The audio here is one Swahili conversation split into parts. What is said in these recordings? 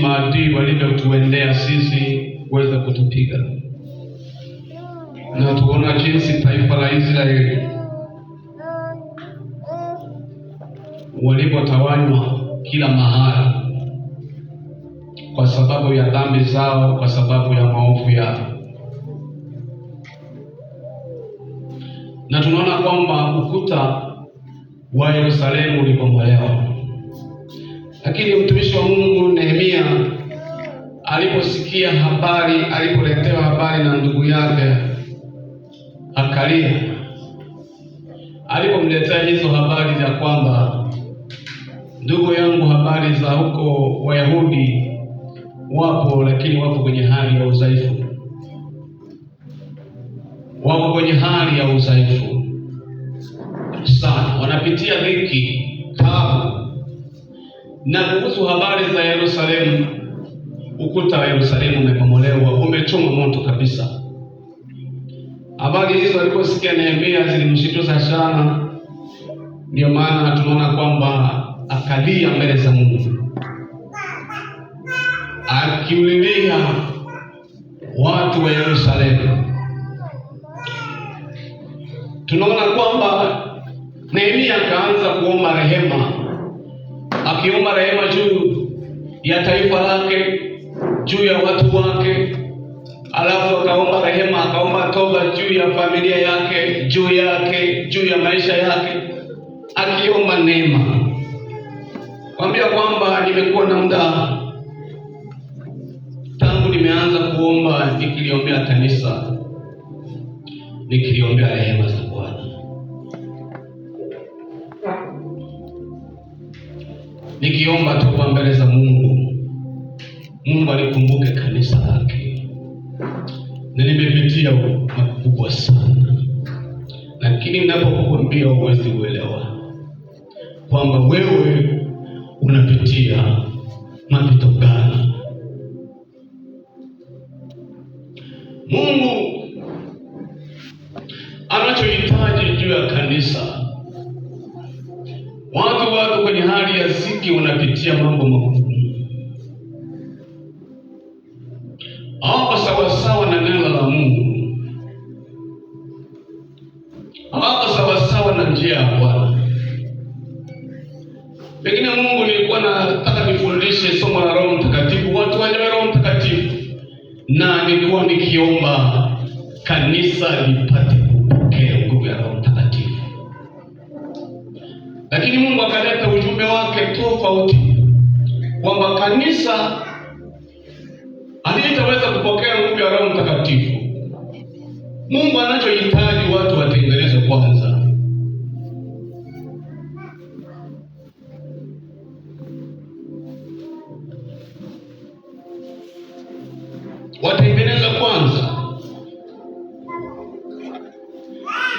maadui walivyotuendea sisi kuweza kutupiga, na tuona jinsi taifa la Israeli walipotawanywa kila mahali kwa sababu ya dhambi zao, kwa sababu ya maovu yao. Na tunaona kwamba ukuta wa Yerusalemu ulibomolewa, lakini mtumishi wa Mungu Nehemia aliposikia habari, alipoletewa habari na ndugu yake Hakalia, alipomletea hizo habari za kwamba ndugu yangu, habari za huko Wayahudi wapo, lakini wapo kwenye hali ya udhaifu, wako kwenye hali ya udhaifu sana, wanapitia dhiki, taabu. Na kuhusu habari za Yerusalemu, ukuta wa Yerusalemu umebomolewa, umechoma moto kabisa. Habari hizo aliposikia Nehemia zilimshituza sana, ndio maana tunaona kwamba akalia mbele za Mungu, akiulilia watu wa Yerusalemu. Tunaona kwamba Nehemia akaanza kuomba rehema, akiomba rehema juu ya taifa lake, juu ya watu wake, alafu akaomba rehema, akaomba toba juu ya familia yake, juu ya maisha yake, akiomba neema, kwambia kwamba nimekuwa na muda tangu nimeanza kuomba, nikiliombea kanisa, nikiliombea rehema za Bwana, nikiomba toba mbele za Mungu. Mungu alikumbuke kanisa lake, na nimepitia makubwa sana, lakini ninapokuambia huwezi kuelewa kwamba wewe unapitia mapito gani. Mungu anachohitaji juu ya kanisa, watu wako kwenye hali ya ziki, wanapitia mambo makubwa, hawako sawasawa na neno la Mungu, hawako sawasawa na njia ya Bwana. Pengine Mungu, nilikuwa nataka nifundishe somo la Roho Mtakatifu, watu waelewe Roho Mtakatifu, na nilikuwa nikiomba kanisa lipate kupokea nguvu ya Roho Mtakatifu, lakini Mungu akaleta ujumbe wake tofauti, kwamba kanisa halitaweza kupokea nguvu ya Roho Mtakatifu. Mungu anachohitaji watu watengeneze kwanza, watengeneze kwanza,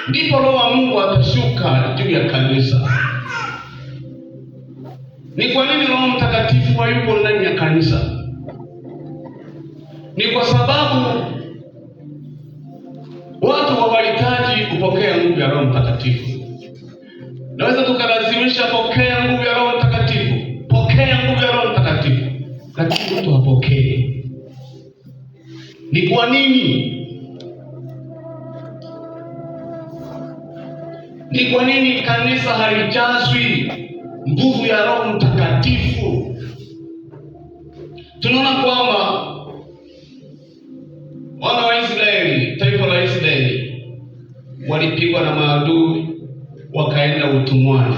ndipo Roho wa Mungu atashuka juu ya kanisa. Ni kwa nini Roho Mtakatifu hayupo ndani ya kanisa? Ni kwa sababu watu hawahitaji kupokea nguvu ya Roho Mtakatifu. Naweza tukalazimisha pokea nguvu ya Roho Mtakatifu, pokea nguvu ya Roho Mtakatifu, lakini mtu hapokee. Ni kwa nini? Ni kwa nini kanisa halijazwi nguvu ya Roho Mtakatifu? Tunaona kwamba wana wa Israeli, taifa la Israeli, walipigwa na maadui, wakaenda utumwani,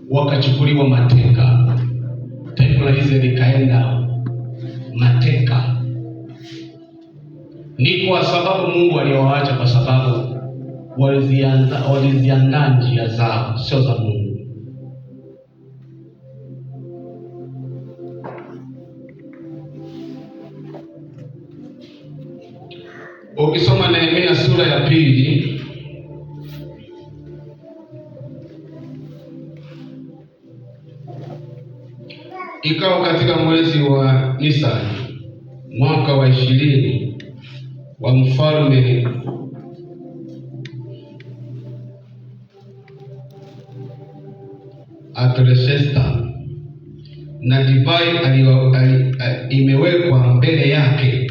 wakachukuliwa mateka. Taifa la Israeli kaenda mateka. Ni kwa sababu Mungu aliwaacha, kwa sababu waliziandaa njia zao, sio za Mungu. Ukisoma Nehemia sura ya 2, ikawa katika mwezi wa Nisani mwaka wa 20 wa mfalme Artashasta na divai imewekwa mbele yake,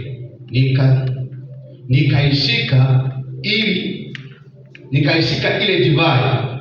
nikaishika ile divai